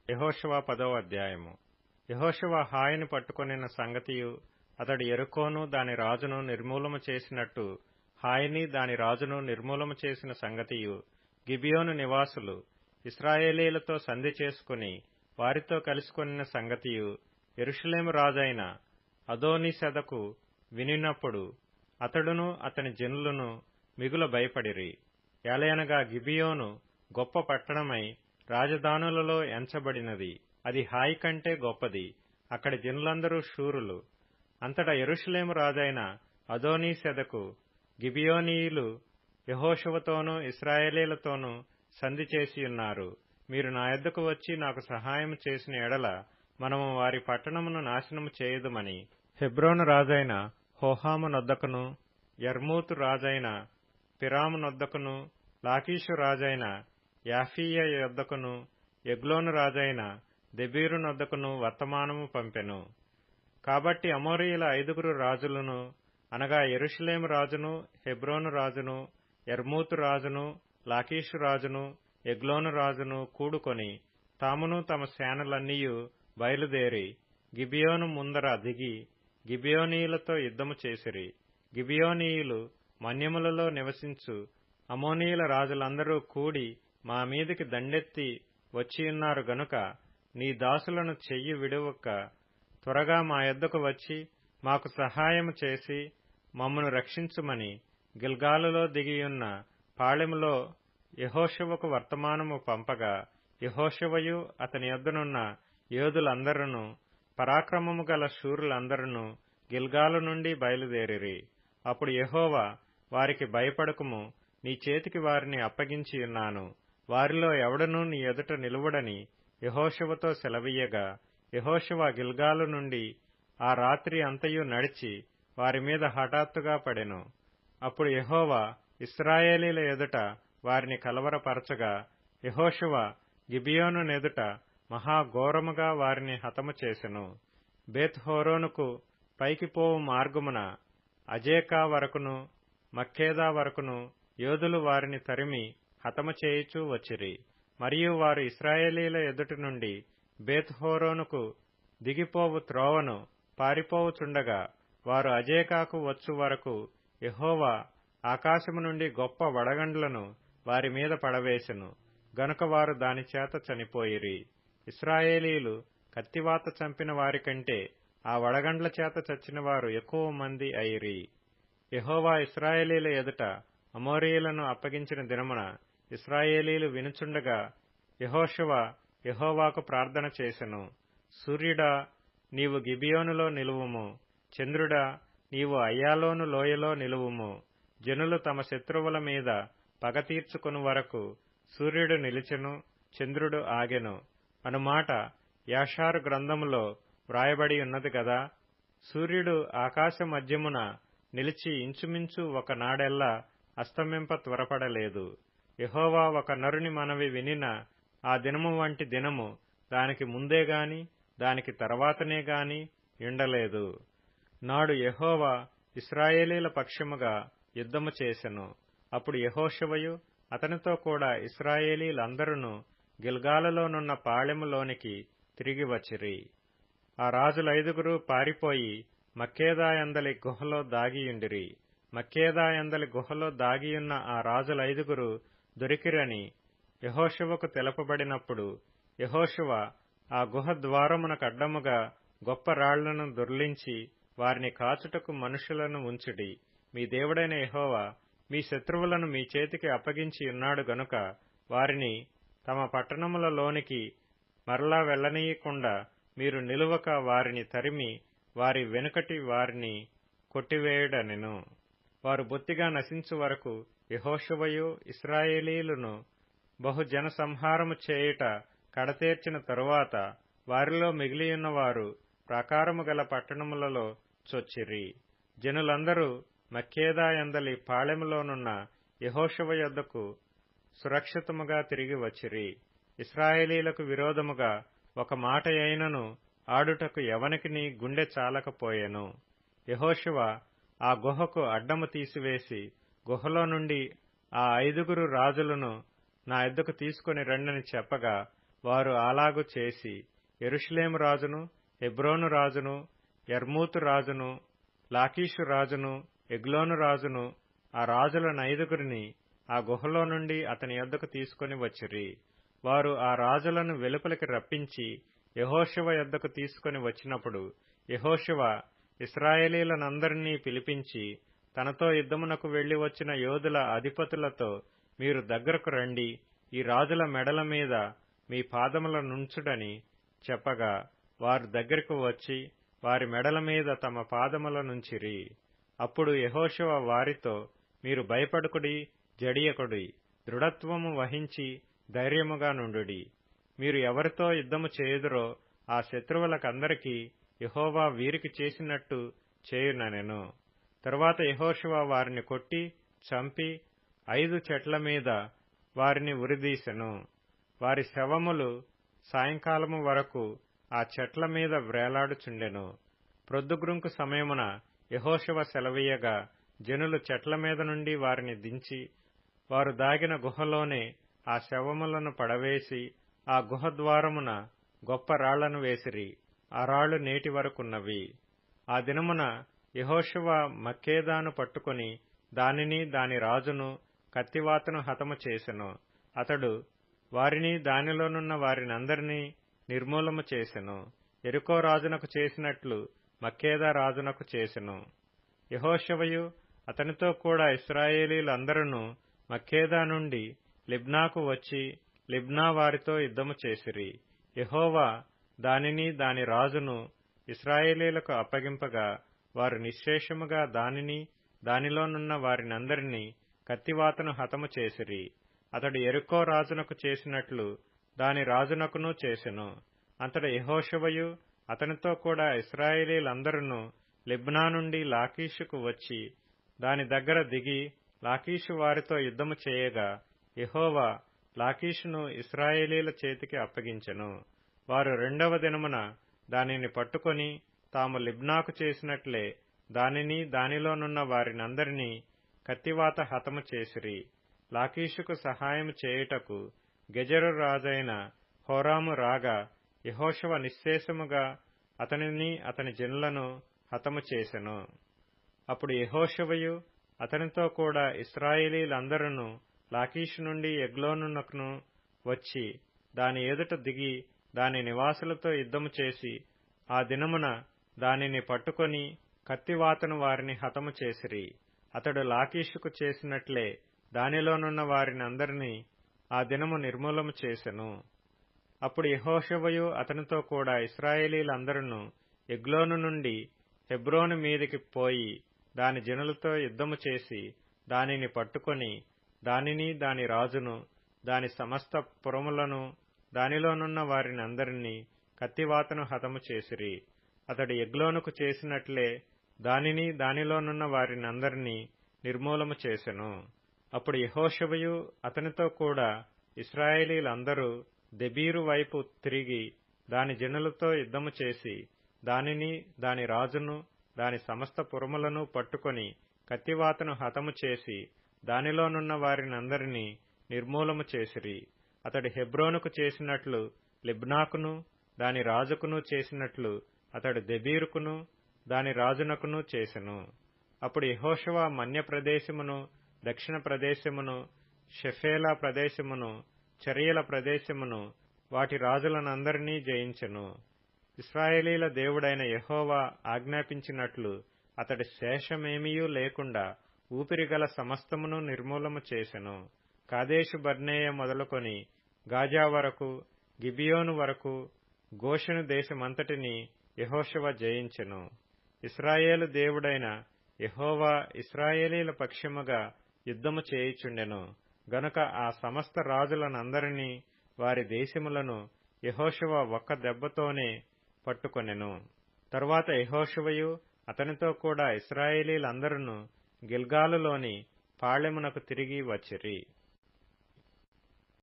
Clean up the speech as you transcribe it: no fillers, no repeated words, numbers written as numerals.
యెహోషువ 10వ అధ్యాయము. యెహోషువ హాయిని పట్టుకొనిన సంగతియు, అతడు యెరికోను దాని రాజును నిర్మూలము చేసినట్టు హాయిని దాని రాజును నిర్మూలము చేసిన సంగతియు, గిబియోను నివాసులు ఇశ్రాయేలీయులతో సంధి చేసుకుని వారితో కలుసుకొనిన సంగతియు యెరూషలేము రాజైన అదోనీసెదకు వినినప్పుడు అతడును అతని జనులను మిగుల భయపడిరి. ఏలయనగా గిబియోను గొప్ప పట్టణమై రాజధానులలో ఎంచబడినది. అది హాయి కంటే గొప్పది. అక్కడి జనులందరూ శూరులు. అంతటా యెరూషలేము రాజైన అదోనీసెదకు గిబియోనీయులు యెహోషువతోనూ ఇశ్రాయేలీయులతోనూ సంధి చేసియున్నారు. మీరు నా యొద్దకు వచ్చి నాకు సహాయము చేసిన ఎడల మనము వారి పట్టణమును నాశనము చేయుదుమని హెబ్రోను రాజైన హోహాము నొద్దకును, యర్మూతు రాజైన పిరాము నొద్దకును, లాకీషు రాజైన యాఫీయ యొద్దకును, ఎగ్లోను రాజైన దెబీరు నొద్దకును వర్తమానము పంపెను. కాబట్టి అమోరీయుల 5 రాజులను, అనగా యెరూషలేము రాజును, హెబ్రోను రాజును, యర్మూతు రాజును, లాకీషు రాజును, ఎగ్లోను రాజును కూడుకొని తామును తమ సేనలన్నీయు బయలుదేరి గిబియోను ముందర దిగి గిబియోనీయులతో యుద్ధము చేసిరి. గిబియోనీయులు మన్యములలో నివసించు అమోనీయుల రాజులందరూ కూడి మా మీదికి దండెత్తి వచ్చియున్నారు గనుక నీ దాసులను చెయ్యి విడువక త్వరగా మా యొద్దకు వచ్చి మాకు సహాయము చేసి మమ్మను రక్షించుమని గిల్గాలులో దిగియున్న పాళెములో యెహోషువకు వర్తమానము పంపగా, యెహోషువయు అతని యొద్దనున్న యోధులందరూ పరాక్రమము గల శూరులందరూ గిల్గాలు నుండి బయలుదేరిరి. అప్పుడు యెహోవా వారికి భయపడకుము, నీ చేతికి వారిని అప్పగించియున్నాను, వారిలో ఎవడనూ నీ ఎదుట నిలువడని యెహోషువతో సెలవీయగా, యెహోషువ గిల్గాలు నుండి ఆ రాత్రి అంతయు నడిచి వారి మీద హఠాత్తుగా పడెను. అప్పుడు యెహోవా ఇశ్రాయేలీల ఎదుట వారిని కలవరపరచగా, యెహోషువ గిబియోనునెదుట మహాఘోరముగా వారిని హతము చేసెను. బేత్ హోరోనుకు పైకి పోవు మార్గమున అజేకా వరకును మక్కేదా వరకును యోధులు వారిని తరిమి హతము చేయుచూ వచ్చిరి. మరియు వారు ఇశ్రాయేలీల ఎదుటి నుండి బేత్ హోరోనుకు దిగిపోవు త్రోవను పారిపోవుచుండగా, వారు అజేకాకు వచ్చు వరకు యెహోవా ఆకాశము నుండి గొప్ప వడగండ్లను వారి మీద పడవేసెను. గనుక వారు దానిచేత చనిపోయిరి. ఇశ్రాయేలీయులు కత్తివాత చంపిన వారికంటే ఆ వడగండ్ల చేత చచ్చిన వారు ఎక్కువ మంది అయిరి. యెహోవా ఇశ్రాయేలీయుల ఎదుట అమోరీయులను అప్పగించిన దినమున ఇశ్రాయేలీయులు వినుచుండగా యెహోషువ యెహోవాకు ప్రార్థన చేసెను. సూర్యుడా, నీవు గిబియోనులో నిలువుము. చంద్రుడా, నీవు అయ్యాలోను లోయలో నిలువుము. జనులు తమ శత్రువుల మీద పగ తీర్చుకుని వరకు సూర్యుడు నిలిచెను, చంద్రుడు ఆగెను అనుమాట యాషారు గ్రంథములో వ్రాయబడి ఉన్నది గదా. సూర్యుడు ఆకాశ మధ్యమున నిలిచి ఇంచుమించు ఒక నాడెల్లా అస్తమింప త్వరపడలేదు. యెహోవా ఒక నరుని మనవి వినిన ఆ దినము వంటి దినము దానికి ముందేగాని దానికి తర్వాతనే గాని యుండలేదు. నాడు యెహోవా ఇశ్రాయేలీల పక్షముగా యుద్ధము చేసెను. అప్పుడు యెహోషువయు అతనితో కూడా ఇశ్రాయేలీలందరూ గిల్గాలులోనున్న పాళెములోనికి తిరిగి వచ్చిరి. ఆ రాజులైదుగురు పారిపోయి మక్కేదాయందలి గుహలో దాగియుండిరి. మక్కేదాయందలి గుహలో దాగియున్న ఆ రాజులైదుగురు దొరికిరని యెహోషువకు తెలుపబడినప్పుడు యెహోషువ ఆ గుహ ద్వారమునకడ్డముగా గొప్ప రాళ్లను దొర్లించి వారిని కాచుటకు మనుషులను ఉంచుడి. మీ దేవుడైన యెహోవా మీ శత్రువులను మీ చేతికి అప్పగించియున్నాడు గనుక వారిని తమ పట్టణములలోనికి మరలా వెళ్లనీయకుండా మీరు నిలువక వారిని తరిమి వారి వెనుకటి వారిని కొట్టివేయుడనెను. వారు బొత్తిగా నశించు వరకు యెహోషువయు ఇశ్రాయేలీయులను బహుజన సంహారము చేయుట కడతేర్చిన తరువాత వారిలో మిగిలియున్న వారు ప్రాకారము గల పట్టణములలో చొచ్చిరి. జనులందరూ మక్కేదాయందలి పాళెములోనున్న యెహోషువ యొద్దకు సురక్షితముగా తిరిగి వచ్చిరి. ఇశ్రాయేలీయులకు విరోధముగా ఒక మాట అయినను ఆడుటకు ఎవనికిని గుండె చాలకపోయెను. యెహోషువ ఆ గుహకు అడ్డము తీసివేసి గుహలో నుండి ఆ 5 రాజులను నా యొద్దకు తీసుకుని రండని చెప్పగా వారు అలాగు చేసి యెరూషలేము రాజును, హెబ్రోను రాజును, యర్మూతు రాజును, లాకీషు రాజును, ఎగ్లోను రాజును, ఆ రాజుల 5 ఆ గుహలో నుండి అతని యొద్దకు తీసుకొని వచ్చిరి. వారు ఆ రాజులను వెలుపలికి రప్పించి యెహోషువ యొద్దకు తీసుకొని వచ్చినప్పుడు యెహోషువ ఇశ్రాయేలీయులనందరినీ పిలిపించి తనతో యుద్ధమునకు వెళ్లి వచ్చిన యోధుల అధిపతులతో, మీరు దగ్గరకు రండి, ఈ రాజుల మెడల మీద మీ పాదములనుంచుడని చెప్పగా వారు దగ్గరకు వచ్చి వారి మెడల మీద తమ పాదములనుంచిరి. అప్పుడు యెహోషువ వారితో, మీరు భయపడకుడి, జడియకుడి, దృఢత్వము వహించి ధైర్యముగా నుండుడి. మీరు ఎవరితో యుద్ధము చేయుదురో ఆ శత్రువులకందరికీ యెహోవా వీరికి చేసినట్టు చేయుననెను. తరువాత యెహోషువ వారిని కొట్టి చంపి 5 చెట్ల మీద వారిని ఉరిదీసెను. వారి శవములు సాయంకాలము వరకు ఆ చెట్ల మీద వ్రేలాడుచుండెను. ప్రొద్దుగ్రుంకు సమయమున యెహోషువ సెలవీయగా జనులు చెట్ల మీద నుండి వారిని దించి వారు దాగిన గుహలోనే ఆ శవములను పడవేసి ఆ గుహ ద్వారమున గొప్ప రాళ్లను వేసిరి. ఆ రాళ్లు నేటి వరకున్నవి. ఆ దినమున యెహోషువ మక్కేదాను పట్టుకొని దానిని దాని రాజును కత్తివాతను హతము చేసెను. అతడు వారిని దానిలోనున్న వారినందరినీ నిర్మూలము చేసెను. యెరికో రాజునకు చేసినట్లు మక్కేదా రాజునకు చేసెను. యెహోషువయు అతనితో కూడా ఇశ్రాయేలీయులందరూ మక్కేదా నుండి లిబ్నాకు వచ్చి లిబ్నా వారితో యుద్ధము చేసిరి. యెహోవా దానిని దాని రాజును ఇశ్రాయేలీయులకు అప్పగింపగా వారు నిశ్శేషముగా దానిని దానిలోనున్న వారినందరినీ కత్తివాతను హతము చేసిరి. అతడు యెరికో రాజునకు చేసినట్లు దాని రాజునకును చేసెను. అంతట యెహోషువయు అతనితో కూడా ఇశ్రాయేలీయులందరూ లిబ్నా నుండి లాకీషుకు వచ్చి దాని దగ్గర దిగి లాకీషు వారితో యుద్ధము చేయగా యెహోవా లాకీషును ఇశ్రాయేలీయుల చేతికి అప్పగించెను. వారు 2వ దినమున దానిని పట్టుకొని తాము లిబ్నాకు చేసినట్లే దానిని దానిలోనున్న వారినందరినీ కత్తివాత హతము చేసిరి. లాకీషుకు సహాయము చేయుటకు గెజెరు రాజైన హోరాము రాగా యెహోషువ నిశ్శేషముగా అతనిని అతని జనులను హతము చేసెను. అప్పుడు యెహోషువయు అతనితో కూడా ఇశ్రాయేలీయులందరూ లాకీషు నుండి ఎగ్లోనునకు వచ్చి దాని ఎదుట దిగి దాని నివాసులతో యుద్ధము చేసి ఆ దినమున దానిని పట్టుకొని కత్తివాతను వారిని హతము చేసిరి. అతడు లాకీషుకు చేసినట్లే దానిలోనున్న వారినందరినీ ఆ దినము నిర్మూలము చేసెను. అప్పుడు యెహోషువయు అతనితో కూడా ఇశ్రాయేలీయులందరూ ఎగ్లోను నుండి హెబ్రోను మీదికి పోయి దాని జనులతో యుద్ధము చేసి దానిని పట్టుకొని దానిని దాని రాజును దాని సమస్త పురములను దానిలోనున్న వారినందరినీ కత్తివాతను హతము చేసిరి. అతడు ఎగ్లోనుకు చేసినట్లే దానిని దానిలోనున్న వారినందరినీ నిర్మూలము చేసెను. అప్పుడు యెహోషువయు అతనితో కూడా ఇశ్రాయేలీయులందరూ దెబీరు వైపు తిరిగి దాని జనులతో యుద్ధము చేసి దానిని దాని రాజును దాని సమస్త పురములను పట్టుకొని కత్తివాతను హతము చేసి దానిలోనున్న వారినందరినీ నిర్మూలము చేసిరి. అతడు హెబ్రోనుకు చేసినట్లు లిబ్నాకును దాని రాజుకును చేసినట్లు అతడు దెబీరుకును దాని రాజునకును చేసెను. అప్పుడు యెహోషువ మన్య ప్రదేశమును, దక్షిణ ప్రదేశమును, షెఫేలా ప్రదేశమును, చరియల ప్రదేశమును, వాటి రాజులనందరినీ జయించెను. ఇశ్రాయేలీయుల దేవుడైన యెహోవా ఆజ్ఞాపించినట్లు అతడి శేషమేమీయూ లేకుండా ఊపిరిగల సమస్తమును నిర్మూలము చేసెను. కాదేషు బర్నేయ మొదలుకొని గాజా వరకు, గిబియోను వరకు, గోషెను దేశమంతటినీ యెహోషువ జయించెను. ఇశ్రాయేలు దేవుడైన యెహోవా ఇశ్రాయేలీయుల పక్షముగా యుద్ధము చేయుచుండెను గనుక ఆ సమస్త రాజులనందరినీ వారి దేశములను యెహోషువ ఒక్క దెబ్బతోనే పట్టుకొనెను. తరువాత యెహోషువయు అతనితో కూడా ఇశ్రాయేలీయులందరూ గిల్గాలులోని పాళెమునకు తిరిగి వచ్చిరి.